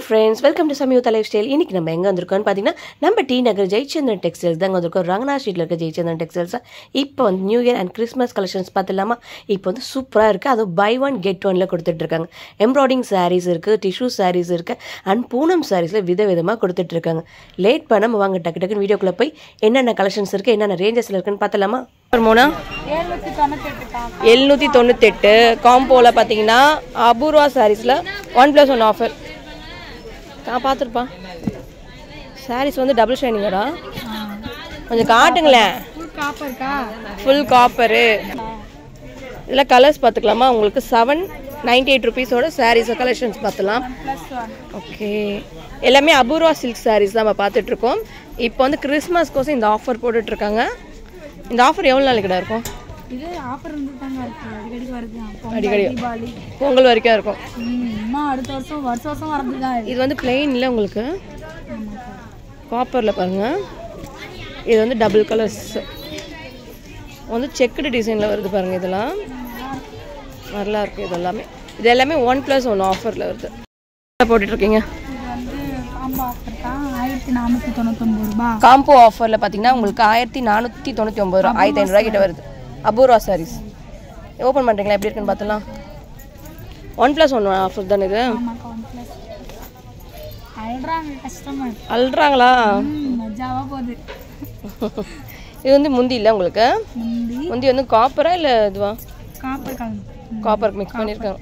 friends, welcome to Samyuktha Lifestyle. இன்னைக்கு நம்ம எங்க வந்திருக்கோம்னு பாத்தீங்கன்னா நம்ம டி நகர் ஜெயச்சந்திரன் டெக்ஸ்டைல்ஸ் தான் வந்திருக்கோம். ரங்கநாத் ஸ்ட்ரீட்ல இருக்க ஜெயச்சந்திரன் டெக்ஸ்டைல்ஸ். இப்போ வந்து new year and Christmas collections பார்த்தலாமா? இப்போ வந்து சூப்பரா இருக்கு. அது பை ஒன் கெட் ஒன்ல கொடுத்துட்டு இருக்காங்க. எம்ப்ராய்டிங் சாரீஸ் இருக்கு, டிஷ்யூ சாரீஸ் இருக்கு அண்ட் பூனம் சாரீஸ்ல விதவிதமா கொடுத்துட்டு இருக்காங்க. லேட் பண்ணாம வாங்க டக்கு டக்குன்னு வீடியோக்குள்ள போய் என்னென்ன கலெக்ஷன்ஸ் இருக்கு, என்னென்ன ரேஞ்சஸ்ல இருக்குன்னு பார்த்தலாமா? 798 காம்போல பார்த்தீங்கன்னா அபூர்வா சாரீஸில் 1+1 ஆஃபர் நான் பார்த்துருப்பான். சாரீஸ் வந்து டபுள் ஷைனிங்கடா, கொஞ்சம் காட்டுங்களேன். Full copper. இதில் கலர்ஸ் பார்த்துக்கலாமா? உங்களுக்கு 798 ருபீஸோட சாரீஸ் கலெக்ஷன்ஸ் பார்த்துலாம். ஓகே, எல்லாமே அபூர்வா சில்க் சாரீஸ் தான் நம்ம பார்த்துட்ருக்கோம். இப்போ வந்து கிறிஸ்மஸ்க்கோசம் இந்த ஆஃபர் போட்டுட்ருக்காங்க. இந்த ஆஃபர் எவ்வளோ நாளைக்கு இருக்கும்? இது ஆஃபர் வந்து தாங்க இருக்கு, அடிக்கடி வருது. அடிக்கடி பொங்கல் வரைக்கும் இருக்கும். அடுத்த வருஷம் வருஷம் வரதுதான். இது வந்து பிளெயின்ல உங்களுக்கு காப்பரில் பாருங்க. இது வந்து டபுள் கலர்ஸ் வந்து செக்குடு டிசைனில் வருது பாருங்க. இதெல்லாம் நல்லா இருக்கு. இது எல்லாமே 1+1 ஆஃபரில் வருது. போட்டுட்ருக்கீங்க காம்போ ஆஃபரில் பார்த்தீங்கன்னா உங்களுக்கு 1499 ரூபா, 1500 ரூபா கிட்ட வருது. அபூர்வா சாரீஸ் ஓப்பன் பண்ணுறீங்களா? எப்படி இருக்குன்னு பார்த்தலாம். 1+1 ஆஃபர் தானே இது? அல்றாங்களா? இது வந்து முந்தி இல்லை உங்களுக்கு? முந்தி வந்து காப்பரா இல்லை இதுவா? காப்பர் மிக்ஸ் பண்ணியிருக்காங்க.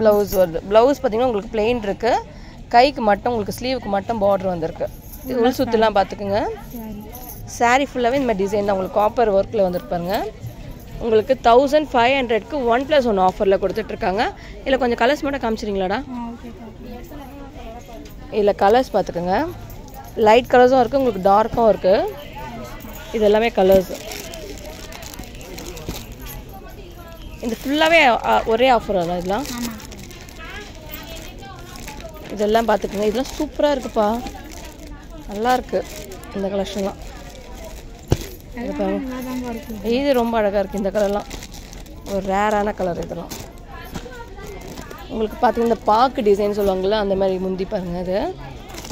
ப்ளவுஸ் வருது. ப்ளவுஸ் பார்த்தீங்கன்னா உங்களுக்கு பிளெயின் இருக்கு. கைக்கு மட்டும் உங்களுக்கு ஸ்லீவுக்கு மட்டும் பார்டர் வந்திருக்கு. இது உள் சுற்றுலாம் பார்த்துக்குங்க. சாரீ ஃபுல்லாகவே இந்த மாதிரி டிசைன் தான் உங்களுக்கு காப்பர் ஒர்க்கில் வந்துருப்பாருங்க. உங்களுக்கு 1500க்கு 1+1 ஆஃபரில் கொடுத்துட்ருக்காங்க. இதில் கொஞ்சம் கலர்ஸ் மட்டும் காமிச்சிருங்களாடா? இதில் கலர்ஸ் பார்த்துக்கோங்க. லைட் கலர்ஸும் இருக்குது, உங்களுக்கு டார்க்கும் இருக்குது. இது எல்லாமே கலர்ஸ். இந்த ஃபுல்லாகவே ஒரே ஆஃபர் தான் இதெல்லாம். இதெல்லாம் பார்த்துக்கோங்க. இதெல்லாம் சூப்பராக இருக்குப்பா, நல்லா இருக்குது இந்த கலெக்ஷன்லாம். இது ரொம்ப அழகாக இருக்குது. இந்த கலர்லாம் ஒரு ரேரான கலர். இதெல்லாம் உங்களுக்கு பார்த்தீங்கன்னா இந்த பாக்கு டிசைன் சொல்லுவாங்கள்ல, அந்த மாதிரி முந்தி பாருங்கள். அது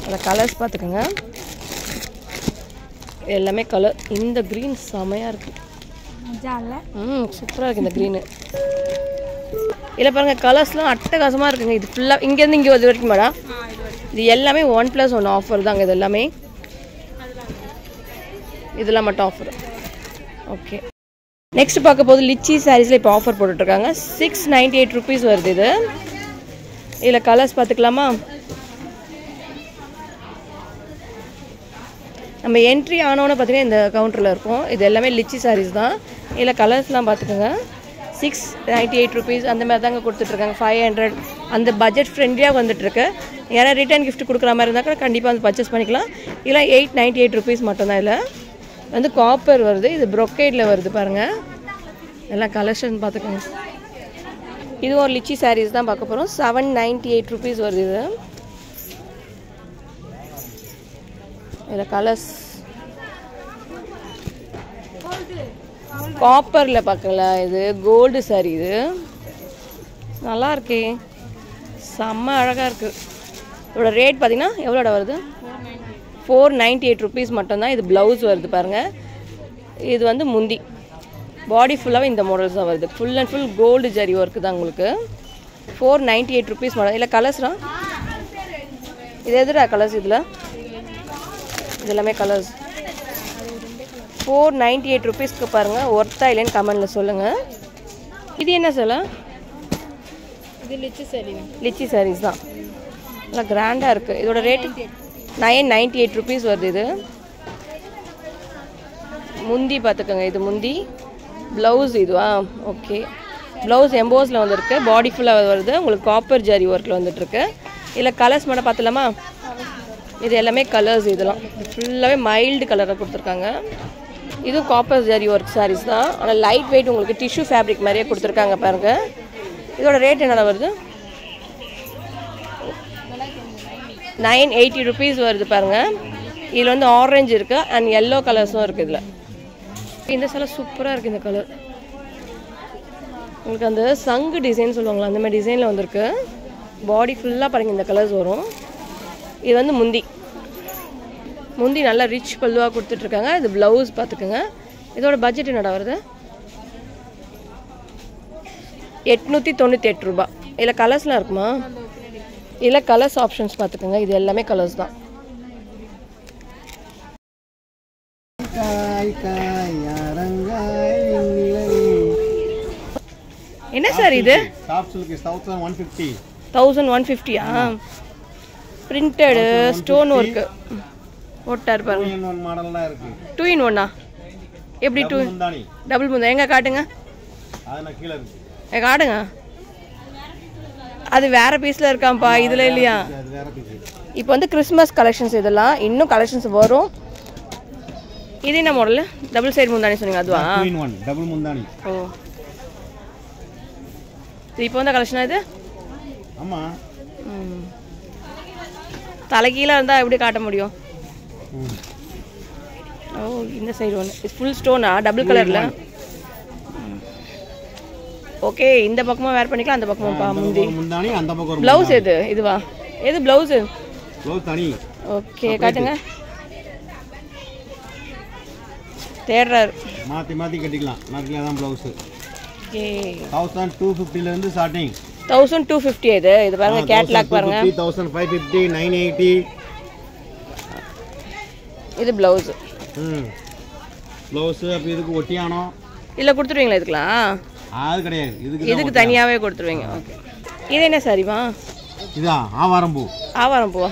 அதில் கலர்ஸ் பார்த்துக்கோங்க. எல்லாமே கலர். இந்த க்ரீன் செமையாக இருக்குது. சூப்பராக இருக்குது இந்த க்ரீனு. இல்லை பாருங்கள், கலர்ஸ்லாம் அட்டகாசமாக இருக்குங்க. இது ஃபுல்லாக இங்கேருந்து இங்கே இது வரைக்கும் மேடம். இது எல்லாமே 1+1 ஆஃபர் தாங்க. இது எல்லாமே இதெல்லாம் மட்டும் ஆஃபர். ஓகே, நெக்ஸ்ட் பார்க்க போது லிச்சி சாரீஸில் இப்போ ஆஃபர் போட்டுட்ருக்காங்க. 698 ருபீஸ் வருது. இது இதில் கலர்ஸ் பார்த்துக்கலாமா? நம்ம என்ட்ரி ஆனோன்னு பார்த்தீங்கன்னா இந்த கவுண்டரில் இருக்கும். இது எல்லாமே லிச்சி சாரீஸ் தான். இதில் கலர்ஸ்லாம் பார்த்துக்கோங்க. 698 ருபீஸ் அந்த மாதிரி தாங்க கொடுத்துட்ருக்காங்க. 500 அந்த பட்ஜெட் ஃப்ரெண்ட்லியாக வந்துட்டுருக்கு. ஏன்னா ரிட்டர்ன் கிஃப்ட் கொடுக்குற மாதிரி இருந்தால் கூட கண்டிப்பாக வந்து பர்ச்சேஸ் பண்ணிக்கலாம். இல்லை 898 ருபீஸ் மட்டும்தான். இதில் வந்து காப்பர் வருது. இது ப்ரொக்கேடில் வருது பாருங்கள். எல்லாம் கலெக்ஷன் பார்த்துக்கோங்க. இது ஒரு லிச்சி சாரீஸ் தான் பார்க்க போகிறோம். 798 ருபீஸ் வருது. இது இதில் கலர்ஸ் காப்பரில் பார்க்கல. இது கோல்டு சாரீ. இது நல்லா இருக்கே, செம்ம அழகாக இருக்குது. இதோட ரேட் பார்த்தீங்கன்னா எவ்வளோட வருது? 498 ருபீஸ் மட்டும்தான். இது ப்ளவுஸ் வருது பாருங்கள். இது வந்து முந்தி பாடி ஃபுல்லாகவே இந்த மாடல்ஸ் தான் வருது. Full and full gold zari work தான் உங்களுக்கு. 498 ருபீஸ் மாடல். இல்லை கலர்ஸ்லாம் இது எதுடா கலர்ஸ்? இதில் இது எல்லாமே கலர்ஸ். 498 ருபீஸ்க்கு பாருங்கள். ஒர்த்தா இல்லைன்னு கமெண்டில் சொல்லுங்கள். இது என்ன சொல்ல? இது லிச்சி சாரீ. லிச்சி சாரீஸ் தான், நல்லா கிராண்டாக இருக்குது. இதோட ரேட் 998 ருபீஸ் வருது. இது முந்தி பார்த்துக்கோங்க. இது முந்தி. ப்ளவுஸ் இதுவா? ஓகே, ப்ளவுஸ் எம்போஸில் வந்துருக்கு. பாடி ஃபுல்லாக வருது. உங்களுக்கு காப்பர் ஜரி ஒர்க்கில் வந்துட்டுருக்கு. இல்லை கலர்ஸ் மட்டும் பார்த்துலாமா? இது எல்லாமே கலர்ஸ். இதெல்லாம் ஃபுல்லாகவே மைல்டு கலராக கொடுத்துருக்காங்க. இதுவும் காப்பர் ஜரி ஒர்க் சாரீஸ் தான். ஆனால் லைட் வெயிட் உங்களுக்கு டிஷ்யூ ஃபேப்ரிக் மாதிரியே கொடுத்துருக்காங்க பாருங்கள். இதோட ரேட் என்னடா வருது? 980 ருபீஸ் வருது பாருங்கள். இதில் வந்து ஆரஞ்சு இருக்குது அண்ட் எல்லோ கலர்ஸும் இருக்குது. இதில் இந்த சில சூப்பராக இருக்குது. இந்த கலர் உங்களுக்கு அந்த சங்கு டிசைன் சொல்லுவாங்களா, அந்த மாதிரி டிசைனில் வந்திருக்கு. பாடி ஃபுல்லாக பாருங்கள் இந்த கலர்ஸ் வரும். இது வந்து முந்தி நல்லா ரிச் பல்லுவாக கொடுத்துட்ருக்காங்க. இது ப்ளவுஸ் பார்த்துக்குங்க. இதோட பட்ஜெட் என்னடா வருது? 898 ரூபா. இதில் கலர்ஸ்லாம் இருக்குமா? இதில் கலர்ஸ் ஆப்ஷன்ஸ் பார்த்துக்கோங்க. இது எல்லாமே கலர்ஸ் தான். என்ன சார் இது? 1150. பிரிண்டடு ஸ்டோன் ஒர்க்கு போட்டார் பாருங்க. 2 in 1 எப்படி 2 டபுள் முந்தா? எங்க காட்டுங்க, காட்டுங்க. அது வேற பீஸ்ல இருக்காம்பா, இதுல இல்லையா? இப்போ வந்து கிறிஸ்மஸ் கலெக்ஷன்ஸ், இதெல்லாம் இன்னும் கலெக்ஷன்ஸ் வரும். இது என்ன மாடல்? டபுள் சைடு முந்தானி சொன்னீங்க, அதுவா? டபுள் முந்தானி. ஓ, இப்போ வந்த கலெக்ஷனா இது? ஆமா. தலைகீழ இருந்தா எப்படி காட்ட முடியும்? ஓ, இந்த சைடு ஒன்று. இது ஃபுல் ஸ்டோனா? டபுள் கலர்ல. ஓகே, இந்த பக்கமா வேர் பண்ணிக்கலாம், அந்த பக்கமா முந்தி முந்தானி, அந்த பக்கம் ப்ளவுஸ். எது இதுவா? எது ப்ளவுஸ்? ப்ளவுஸ் தனி. ஓகே, காட்டுங்க. தேடுறாரு. மாத்தி கட்டிக்கலாம். நார்மலா தான் ப்ளவுஸ். ஓகே, 1250 ல இருந்து ஸ்டார்டிங். 1250. இது பாருங்க, கேட்லாக் பாருங்க. 1550, 980. இது ப்ளவுஸ். ப்ளவுஸ். அப்ப இதுக்கு ஒட்டியானோ இல்ல கொடுத்துருவீங்களா? இதுக்குலாம் அது கிடையாது. இதுக்கு தனியாவே கொடுத்துருவீங்க. ஓகே, இது என்ன சாரிமா? இதா ஆவாரம் பூ. ஆவாரம் பூவா?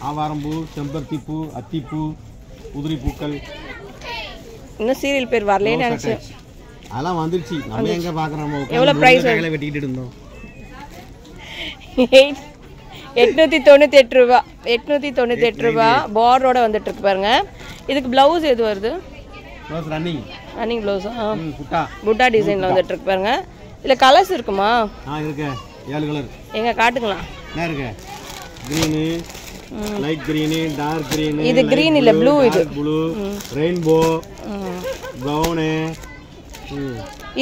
ஆவாரம் பூ, செம்பருத்தி பூ, அத்திப்பூ, உதிரி பூக்கள். இன்னும் சீரியல் பேர் வரலன்னு நினைச்சேன். அதெல்லாம் வந்துருச்சு. நம்ம எங்க பாக்குறோம்? எவ்வளவு பிரைஸ் வெட்டிட்டு இருந்தோம். 898 ரூபா. 898 ரூபா. பார்டரோட வந்துட்டு இருக்கு பாருங்க. இதுக்கு பிளவுஸ் எது வருது? Blouse running blouse. புட்டா புட்டா டிசைன்ல வந்துட்டு இருக்கு பாருங்க. இல்ல கலர்ஸ் இருக்குமா? இருக்கு. 7 கலர். எங்க காட்டுங்களா? என்ன இருக்கு? Green, light green, dark green. இது கிரீன் இல்ல, ப்ளூ. இது ப்ளூ, ரெயின்போ, பிரவுன்.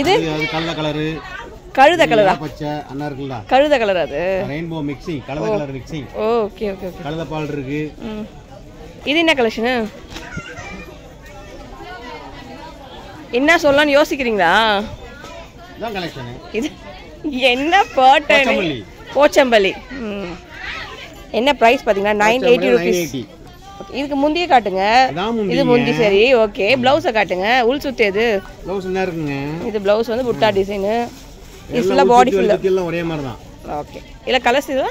இது கலந்த கலர். கழுத கலரா? பச்சை அண்ணா இருக்குல்ல, கழுத கலர். அது ரெயின்போ மிக்சிங், கலந்த colour mixing. Okay okay okay. கலந்த பால் இருக்கு. இது என்ன கலெக்ஷன்? என்ன சொல்லலாம்னு யோசிக்கிறீங்களா? இதான் கலெக்ஷன். இது என்ன பாட்டன்? போச்சம்பள்ளி. என்ன பிரைஸ் பாத்தீங்கன்னா 980 ரூபீஸ். இதுக்கு முந்தியே காட்டுங்க. இது முந்தி. சரி, ஓகே. ப்ளவுஸை காட்டுங்க. உள் சுத்து எது? ப்ளவுஸ் என்ன இருக்குங்க? இது ப்ளவுஸ் வந்து புட்டா டிசைன். இது ஃபுல்லா பாடி ஃபுல்லா எல்லாம் ஒரே மாதிரி தான். ஓகே. இல்ல கலர்ஸ் இது?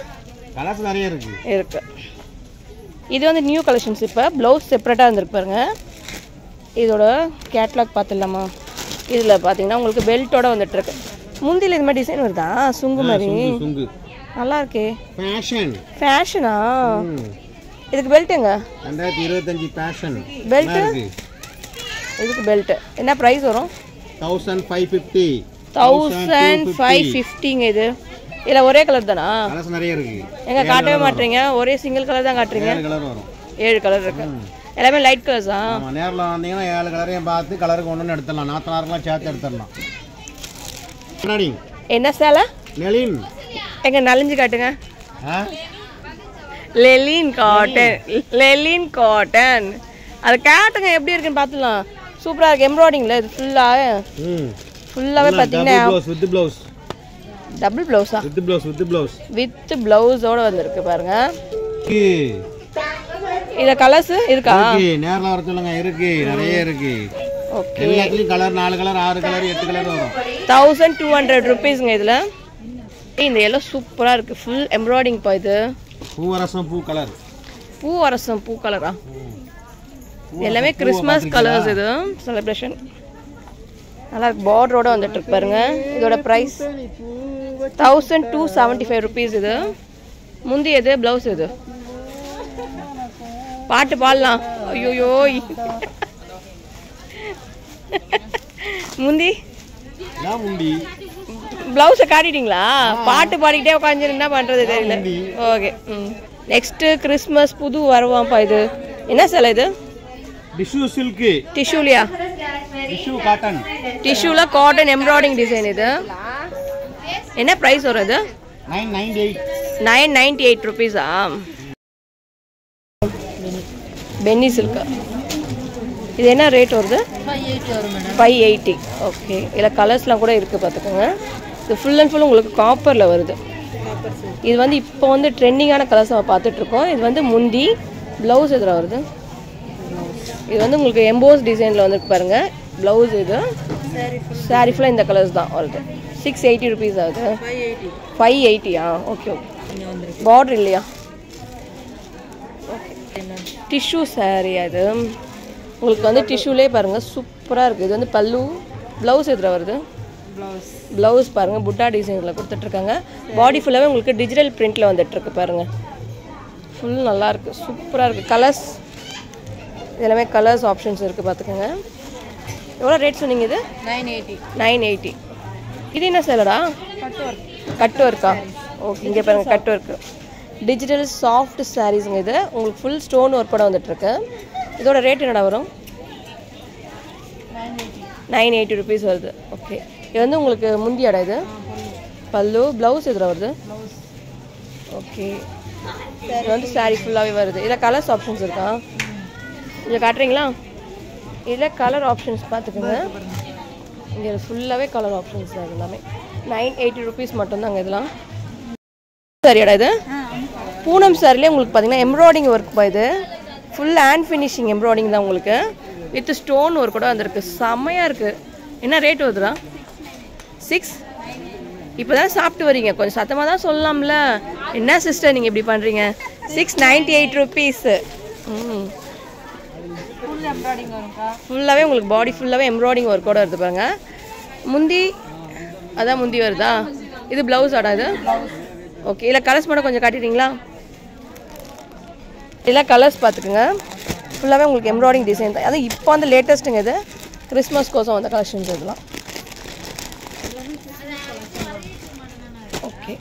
கலர்ஸ் நிறைய இருக்கு. இது வந்து நியூ கலெக்ஷன்ஸ். இப்போ ப்ளவுஸ் செப்பரேட்டா வந்திருக்கு பாருங்க. இதோட கேட்லாக் பார்த்துடலாமா? இதில் பார்த்தீங்கன்னா உங்களுக்கு பெல்ட்டோட வந்துட்டு இருக்கு. முந்தியில் இது மாதிரி டிசைன் வருதா? சுங்கு மாதிரி நல்லா இருக்கே. ஃபேஷனா? இதுக்கு பெல்ட்டுங்க 2025 ஃபேஷன் பெல்ட். இதுக்கு பெல்ட் என்ன பிரைஸ் வரும்? 1550. 1550ங்க. இது இல்ல ஒரே கலர் தானா? கலர்ஸ் நிறைய இருக்கு. எங்க காட்டவே மாட்டீங்க, ஒரே சிங்கிள் கலர் தான் காட்டுறீங்க. 7 கலர் வரும். 7 கலர் இருக்கு. எல்லாமே லைட் கலர்ஸா? ஆமா, நேர்ல வந்தீங்கன்னா 7 கலரையும் பார்த்து கலருக்கு ஒண்ணு எடுத்துடலாம். நாத்தனார்லாம் சேர்த்து எடுத்துடலாம். என்ன சேலை? லெலின். எங்க நலிஞ்சு காட்டுங்க. லெலின் காட்டன். லெலின் காட்டன். அது காட்டுங்க எப்படி இருக்குன்னு பார்த்துலாம். சூப்பரா இருக்கு. எம்ப்ராய்டிங்ல இது ஃபுல்லாவே பாத்தீங்கன்னா வித் ப்ளவுஸ். டபுள் ப்ளவுஸா? வித் ப்ளவுஸோட வந்திருக்கு பாருங்க. இத கலர்ஸ் இருக்கா? நேர்ல வர சொல்லுங்க. இருக்கு, நிறைய இருக்கு. ஓகே. எல்லாத்துலயும் கலர் 4 கலர் 6 கலர் 8 கலர் வரும். 1200 ரூபீஸ்ங்க. இதுல இந்த எல்லாம் சூப்பரா இருக்கு. ஃபுல் எம்ப்ராய்டிங் பா. இது பூவரசம் பூ கலர். பூவரசம் பூ கலரா? எல்லாமே கிறிஸ்மஸ் கலர்ஸ். இது செலிப்ரேஷன் நல்லா இருக்கு. பார்டரோட வந்துட்டு இருக்கு பாருங்க. இதோட பிரைஸ் 1275 ரூபீஸ். இது முந்தி எது? பிளவுஸ் எது? பாட்டு பாடலாம். ஐயோ, முந்தி பிளவுஸை காட்டிட்டீங்களா? பாட்டு பாடிக்கிட்டே உட்காந்து என்ன பண்றது தெரியல. ஓகே. நெக்ஸ்ட் கிறிஸ்மஸ் புது வருவான்ப்பா. இது என்ன சேலை? இது டிஷ்யூ சில்க். டிஷ்யூலியா? Tissue cotton. டிஷ்யூல காட்டன் எம்ப்ராய்டிங் டிசைன். இது என்ன ப்ரைஸ் வரும் இது? 998. 998 ருபீஸா? Penney silk. இது என்ன ரேட் வருது? 580. ஓகே. இதில் கலர்ஸ்லாம் கூட இருக்குது பார்த்துக்கோங்க. இது ஃபுல் அண்ட் ஃபுல் உங்களுக்கு காப்பரில் வருது. இது வந்து இப்போ வந்து ட்ரெண்டிங்கான கலர்ஸ் நம்ம பார்த்துட்ருக்கோம். இது வந்து முந்தி. ப்ளவுஸ் எதில் வருது? இது வந்து உங்களுக்கு எம்போஸ் டிசைனில் வந்து பாருங்கள். ப்ளவுஸ் இது சாரி ஃபுல்லாக இந்த கலர்ஸ் தான் வருது. 680 ருபீஸ் ஆகுது. 580. Okay okay. பார்டர் இல்லையா? டிஷ்யூ சாரி அது உங்களுக்கு வந்து டிஷ்யூலே பாருங்கள் சூப்பராக இருக்குது. இது வந்து பல்லு. ப்ளவுஸ் எதில் வருது? ப்ளவுஸ் பாருங்கள் புட்டா டிசைனில் கொடுத்துட்ருக்காங்க. பாடி ஃபுல்லாகவே உங்களுக்கு டிஜிட்டல் பிரிண்டில் வந்துட்டுருக்கு பாருங்கள். ஃபுல் நல்லாயிருக்கு, சூப்பராக இருக்குது. கலர்ஸ் எல்லாமே கலர்ஸ் ஆப்ஷன்ஸ் இருக்குது பார்த்துக்கோங்க. எவ்வளோ ரேட் சொன்னீங்க இது? 980. இது என்ன சேலடா? கட் ஒர்க்கா? ஓகே. இங்கே பாருங்கள் கட் ஒர்க்கு டிஜிட்டல் சாஃப்ட் சாரீஸுங்க. இது உங்களுக்கு ஃபுல் ஸ்டோன் ஒர்க்கோட வந்துட்டுருக்கு. இதோட ரேட் என்னடா வரும்? 980 ருபீஸ் வருது. ஓகே. இது வந்து உங்களுக்கு முந்தியாடா இது? பல்லு. ப்ளவுஸ் எதில் வருது? ஓகே. இது வந்து சாரீ ஃபுல்லாகவே வருது. இதில் கலர்ஸ் ஆப்ஷன்ஸ் இருக்கா? இதில் காட்டுறீங்களா? இதில் கலர் ஆப்ஷன்ஸ் பார்த்துக்கோங்க. இங்கே ஃபுல்லாகவே கலர் ஆப்ஷன்ஸ் தான். எல்லாமே 980 ருபீஸ் மட்டும்தாங்க. இதெல்லாம் சரியாடா இது? பூனம் சாரிலே உங்களுக்கு பார்த்தீங்கன்னா எம்ப்ராய்டிங் ஒர்க் இது ஃபுல் ஹேண்ட் ஃபினிஷிங் எம்ப்ராய்டிங் தான் உங்களுக்கு வித் ஸ்டோன் ஒர்க் கூட வந்திருக்கு. செம்மையாக இருக்குது. என்ன ரேட் வருதுடா? 6. இப்போ தான் சாப்பிட்டு வரீங்க, கொஞ்சம் சத்தமாக தான் சொல்லலாம்ல. என்ன சிஸ்டர் நீங்கள் இப்படி பண்ணுறீங்க? 698 ருபீஸு. ஃபுல்லாகவே உங்களுக்கு பாடி ஃபுல்லாகவே எம்ப்ராய்டிங் ஒர்க்கோட வருது பாருங்க. முந்தி அதான் முந்தி வருதா? இது ப்ளவுஸ் ஆடா இது? ஓகே. இல்லை கலர்ஸ் மட்டும் கொஞ்சம் காட்டிடுறீங்களா? இல்லை கலர்ஸ் பார்த்துக்குங்க. ஃபுல்லாகவே உங்களுக்கு எம்ப்ராய்டிங் டிசைன் தான். அது இப்போ வந்து லேட்டஸ்ட்டுங்க. இது கிறிஸ்மஸ் கோசம் வந்த கலெக்ஷன்ஸ் இதெல்லாம். ஓகே.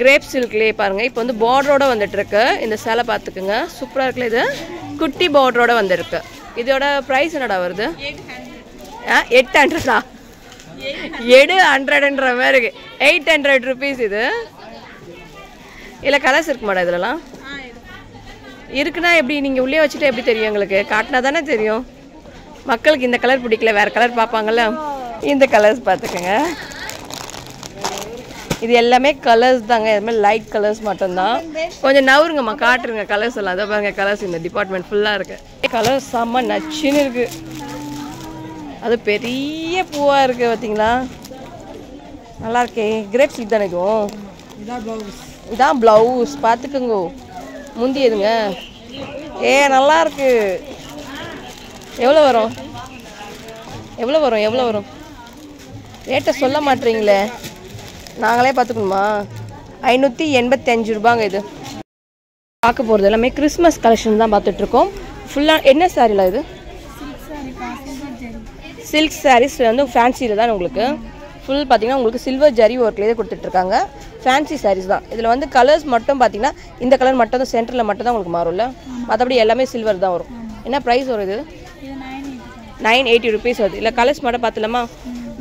கிரேப் சில்க்லேயே பாருங்கள் இப்போ வந்து பார்டரோட வந்துட்டுருக்கு. இந்த சேலை பார்த்துக்குங்க, சூப்பராக இருக்குல்ல. இது குட்டி பார்டரோட வந்துருக்கு. இதோட ப்ரைஸ் என்னடா வருது? 800. 700ன்ற மாதிரி இருக்கு. 800 ருபீஸ் இது. இல்லை கலர்ஸ் இருக்கு மேடம் இதெல்லாம்? இருக்குன்னா எப்படி நீங்கள் உள்ளே வச்சுட்டு எப்படி தெரியும்? எங்களுக்கு காட்டினா தானே தெரியும். மக்களுக்கு இந்த கலர் பிடிக்கல வேறு கலர் பார்ப்பாங்கள்ல. இந்த கலர்ஸ் பார்த்துக்கோங்க. இது எல்லாமே கலர்ஸ் தாங்க. எல்லாமே லைட் கலர்ஸ் மட்டும்தான். கொஞ்சம் நவருங்கம்மா, காட்டுருங்க கலர்ஸ் எல்லாம். அதை பாருங்க கலர்ஸ் இந்த டிபார்ட்மெண்ட் ஃபுல்லாக இருக்குது. கலர்ஸ் செம்ம நச்சுன்னு இருக்குது. அது பெரிய பூவாக இருக்குது பார்த்தீங்களா? நல்லா இருக்கே. கிரேப் சில்க் தானே இதுவும்? இதான் ப்ளவுஸ் பார்த்துக்குங்க. முந்தி எதுங்க? நல்லா இருக்கு. எவ்வளோ வரும்? எவ்வளோ வரும்? எவ்வளோ வரும்? ரேட்டை சொல்ல மாட்டீங்களே, நாங்களே பார்த்துக்கணுமா? 585 ரூபாங்க. இது பார்க்க போகிறது எல்லாமே கிறிஸ்மஸ் கலெக்ஷன் தான் பார்த்துட்ருக்கோம். ஃபுல்லாக என்ன சாரீலாம் இது? சில்க் சாரீஸ் வந்து ஃபேன்சியில் தான் உங்களுக்கு ஃபுல் பார்த்தீங்கன்னா உங்களுக்கு சில்வர் ஜரி ஒர்க்லேயே கொடுத்துட்ருக்காங்க. ஃபேன்சி சாரீஸ் தான். இதில் வந்து கலர்ஸ் மட்டும் பார்த்தீங்கன்னா இந்த கலர் மட்டும் தான் சென்டரில் மட்டும் தான் உங்களுக்கு மாறும்ல. மற்றபடி எல்லாமே சில்வர் தான் வரும். என்ன ப்ரைஸ் வரும் இது? 980 ருபீஸ் வருது. இல்லை கலர்ஸ் மட்டும் பார்த்துலாமா?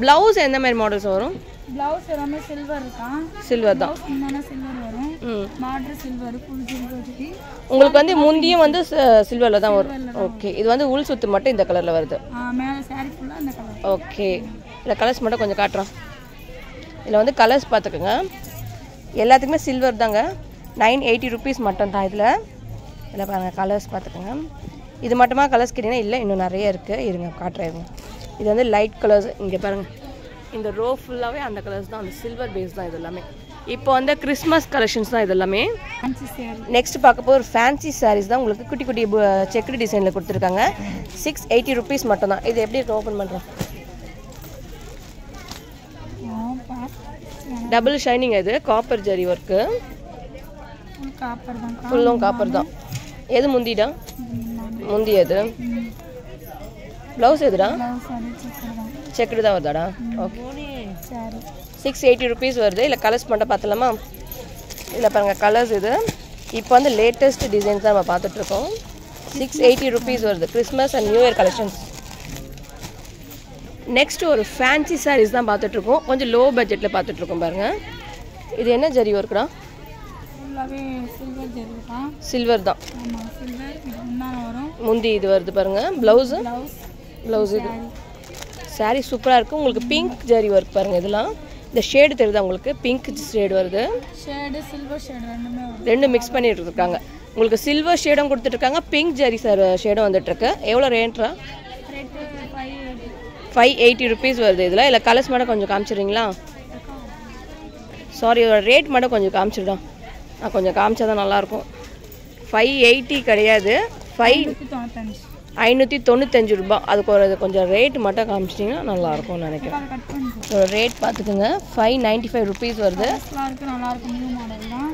ப்ளவுஸ் எந்த மாதிரி மாடல்ஸ் வரும்? ப்ளவுஸ் எல்லாமே சில்வர் இருக்கா? சில்வர் தான். சில்வர் வரும். Border silver, full silver. உங்களுக்கு வந்து முந்தியும் வந்து சில்வரில் தான் வரும். ஓகே. இது வந்து உள் சுத்து மட்டும் இந்த கலரில் வருது. மேலே சாரி ஃபுல்லாக அந்த கலர். ஓகே. இல்லை கலர்ஸ் மட்டும் கொஞ்சம் காட்டுறோம். இதில் வந்து கலர்ஸ் பார்த்துக்கோங்க. எல்லாத்துக்குமே சில்வர் தாங்க. 980 ருபீஸ் மட்டும் தான். இதில் பாருங்கள் கலர்ஸ் பார்த்துக்கோங்க. இது மட்டுமா கலர்ஸ் கேட்டிங்கன்னா இல்லை, இன்னும் நிறைய இருக்குது. இருங்க காட்டுறேன். இது வந்து லைட் கலர்ஸ். இங்கே பாருங்கள் இந்த ரோ ஃபுல்லாகவே அந்த கலர்ஸ் தான். அந்த சில்வர் பேஸ் தான் இது எல்லாமே. இப்போ வந்து கிறிஸ்மஸ் கலெக்ஷன்ஸ் தான் இது எல்லாமே. நெக்ஸ்ட் பார்க்க போகிற ஒரு ஃபேன்சி சாரீஸ் தான். உங்களுக்கு குட்டி குட்டி செக்குடு டிசைனில் கொடுத்துருக்காங்க. 680 ருபீஸ் மட்டும் தான். இது எப்படி ஓப்பன் பண்ணுறோம்? Double shining. இது காப்பர் ஜரி ஒர்க்கு. ஃபுல்லும் காப்பர் தான். எது முந்திடா? முந்தி எது? ப்ளவுஸ் எதுடா? செக்குடு தான் வருதாடா? ஓகே. 680 ருபீஸ் வருது. இல்லை கலர்ஸ் மட்டும் பார்த்துலாமா? இல்லை பாருங்கள் கலர்ஸ். இது இப்போ வந்து லேட்டஸ்ட் டிசைன்ஸ் தான் நம்ம பார்த்துட்ருக்கோம். 680 ருபீஸ் வருது. Christmas and new year collections. Next ஒரு ஃபேன்சி சாரீஸ் தான் பார்த்துட்ருக்கோம். கொஞ்சம் லோ பட்ஜெட்டில் பார்த்துட்ருக்கோம் பாருங்கள். இது என்ன ஜரி ஒர்க்குடா? ஃபுல்லாகவே சில்வர் ஜரி தான். சில்வர் தான். ஆமாம் சில்வர். இது முன்னாடி வரும். முந்தி இது வருது பாருங்கள். ப்ளவுஸு ப்ளவுஸ் இது. சாரீ சூப்பராக இருக்குது. உங்களுக்கு பிங்க் ஜரி ஒர்க் பாருங்கள். இதெல்லாம் இந்த ஷேடு தெரியுதா உங்களுக்கு? பிங்க் ஷேடு வருது. ஷேடு சில்வர் ஷேடு ரெண்டுமே வருது. ரெண்டும் மிக்ஸ் பண்ணிட்டு இருக்காங்க. உங்களுக்கு சில்வர் ஷேடும் கொடுத்துட்ருக்காங்க, பிங்க் ஜரி ஷேடும் வந்துட்டுருக்கு. எவ்வளோ ரேட்ரா? ரேட்டு 580 ருபீஸ் வருது. இதில் இல்லை கலர்ஸ் மட்டும் கொஞ்சம் காமிச்சிடுறீங்களா? சாரி, இதோட ரேட் மட்டும் கொஞ்சம் காமிச்சிடும். நான் கொஞ்சம் காமிச்சா தான் நல்லாயிருக்கும். 580 கிடையாது, 595 ரூபா. அதுக்கு ஒரு கொஞ்சம் ரேட் மட்டும் காமிச்சிட்டிங்கன்னா நல்லாயிருக்கும்னு நினைக்கிறேன். இதோட ரேட் பார்த்துக்குங்க, 595 ருபீஸ் வருது.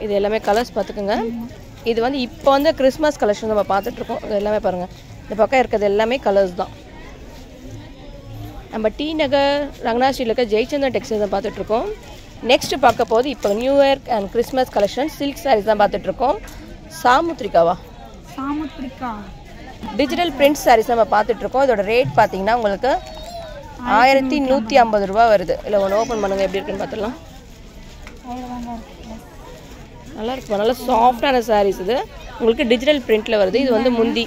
இது எல்லாமே கலர்ஸ் பார்த்துக்குங்க. இது வந்து இப்போ வந்து கிறிஸ்மஸ் கலெக்ஷன் நம்ம பார்த்துட்ருக்கோம். இது எல்லாமே பாருங்கள். இந்த பக்கம் இருக்கிறது எல்லாமே கலர்ஸ் தான். நம்ம டி நகர் ரங்கநாத் ஸ்ட்ரீட்டில் இருக்க ஜெயச்சந்திரன் டெக்ஸ்டைல்ஸ் தான் பார்த்துட்ருக்கோம். நெக்ஸ்ட் பார்க்க போது இப்போ new year and Christmas collection silk saris தான் பார்த்துட்ருக்கோம். சாமுத்ரிகாவா? சாமுத்ரிகா டிஜிட்டல் பிரிண்ட் சாரீஸ் நம்ம பார்த்துட்ருக்கோம். இதோட ரேட் பார்த்தீங்கன்னா உங்களுக்கு 1150 ரூபா வருது. இல்லை ஒன்று ஓப்பன் பண்ணுங்கள், எப்படி இருக்குன்னு பார்த்துடலாம். நல்லா இருக்குப்பா, நல்லா சாஃப்டான சாரீஸ். இது உங்களுக்கு டிஜிட்டல் பிரிண்டில் வருது. இது வந்து முந்தி.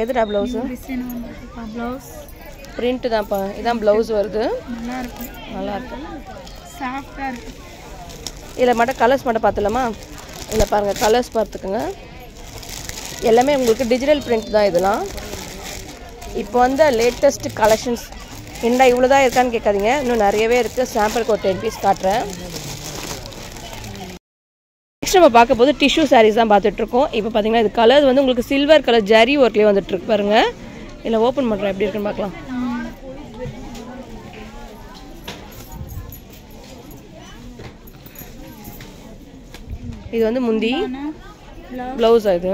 எதுடா ப்ளவுஸு? பிரிண்ட்டு தான்ப்பா. இதான் ப்ளவுஸ் வருது. நல்லா இருக்கு. இதில் மட்டும் கலர்ஸ் மட்டும் பார்த்துலாமா? இதில் பாருங்கள், கலர்ஸ் பார்த்துக்குங்க. எல்லாமே உங்களுக்கு டிஜிட்டல் பிரிண்ட் தான் இதெல்லாம். இப்போ வந்து லேட்டஸ்ட் கலெக்ஷன்ஸ் என்ன இவ்வளோ தான் இருக்கான்னு கேட்காதீங்க, இன்னும் நிறையவே இருக்குது. சாம்பிளுக்கு ஒரு 10 பீஸ் காட்டுறேன். நெக்ஸ்ட் நம்ம பார்க்க போது டிஷ்யூ சாரீஸ் தான் பார்த்துட்ருக்கோம். இப்போ பார்த்தீங்கன்னா இது கலர் வந்து உங்களுக்கு சில்வர் கலர் ஜரி ஒர்க்லேயே வந்துட்டுருக்கு பாருங்கள். இதில் ஓப்பன் பண்ணுறேன், எப்படி இருக்குன்னு பார்க்கலாம். இது வந்து முந்தி ப்ளவுஸா? இது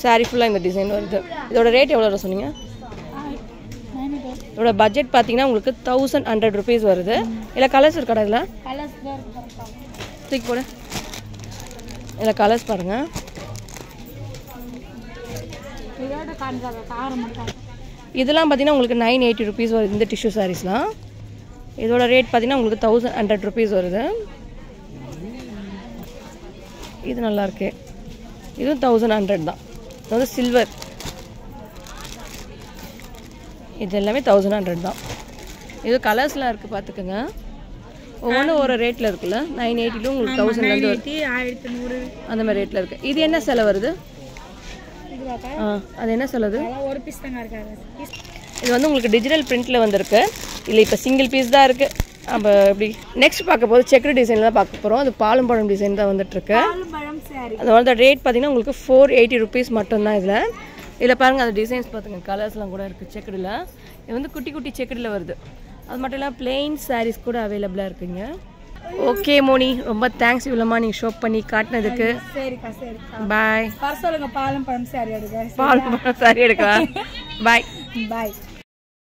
சாரீ ஃபுல்லாக இந்த டிசைன் வருது. இதோட ரேட் எவ்வளோ சொன்னீங்க? இதோட பட்ஜெட் பார்த்தீங்கன்னா உங்களுக்கு 1100 ருபீஸ் வருது. இல்லை கலர்ஸ் இருக்காடா? இதில் தூக்கி போட. இதில் கலர்ஸ் பாருங்கள். இதெல்லாம் பார்த்தீங்கன்னா உங்களுக்கு 980 ருபீஸ் வருது இந்த டிஷ்யூ சாரீஸ்லாம். இதோட ரேட் பார்த்தீங்கன்னா உங்களுக்கு 1100 ருபீஸ் வருது. இது நல்லாயிருக்கு. இதுவும் 1100 தான். இது வந்து சில்வர். இது எல்லாமே 1100 தான். இது கலர்ஸ்லாம் இருக்குது பார்த்துக்கோங்க. ஒவ்வொன்றும் ஒரு ரேட்டில் இருக்குல்ல. 980 உங்களுக்கு 1100 அந்த மாதிரி ரேட்டில் இருக்குது. இது என்ன செலவு வருது? அது என்ன செலவு? ஒரு பீஸ் தாங்க இருக்காது. இது வந்து உங்களுக்கு டிஜிட்டல் பிரிண்ட்டில் வந்திருக்கு. இல்லை இப்போ சிங்கிள் பீஸ் தான் இருக்குது. அப்போ எப்படி நெக்ஸ்ட் பார்க்க போது செக்குடு டிசைனில் தான் பார்க்க போகிறோம். அது பாலும் பழம் டிசைன் தான் வந்துட்டுருக்கு. அதோட ரேட் பார்த்தீங்கன்னா உங்களுக்கு 480 ருபீஸ் மட்டும்தான். இதில் பாருங்கள், அந்த டிசைன்ஸ் பார்த்துங்க, கலர்ஸ்லாம் கூட இருக்குது செக்குடில். இது வந்து குட்டி குட்டி செக்குடில் வருது. அது மட்டும் இல்லாமல் பிளெயின் சாரீஸ் கூட அவைலபிளாக இருக்குங்க. ஓகே மோனி, ரொம்ப தேங்க்ஸ் இவ்வளோமா நீங்கள் ஷோ பண்ணி காட்டினதுக்கு. சரிக்கா சரிக்கா. பாய். சொல்லுங்க, பாலும் பழம் சாரி எடுக்க. பாலும் பழம் சாரி எடுக்கலாம். பாய் பாய்.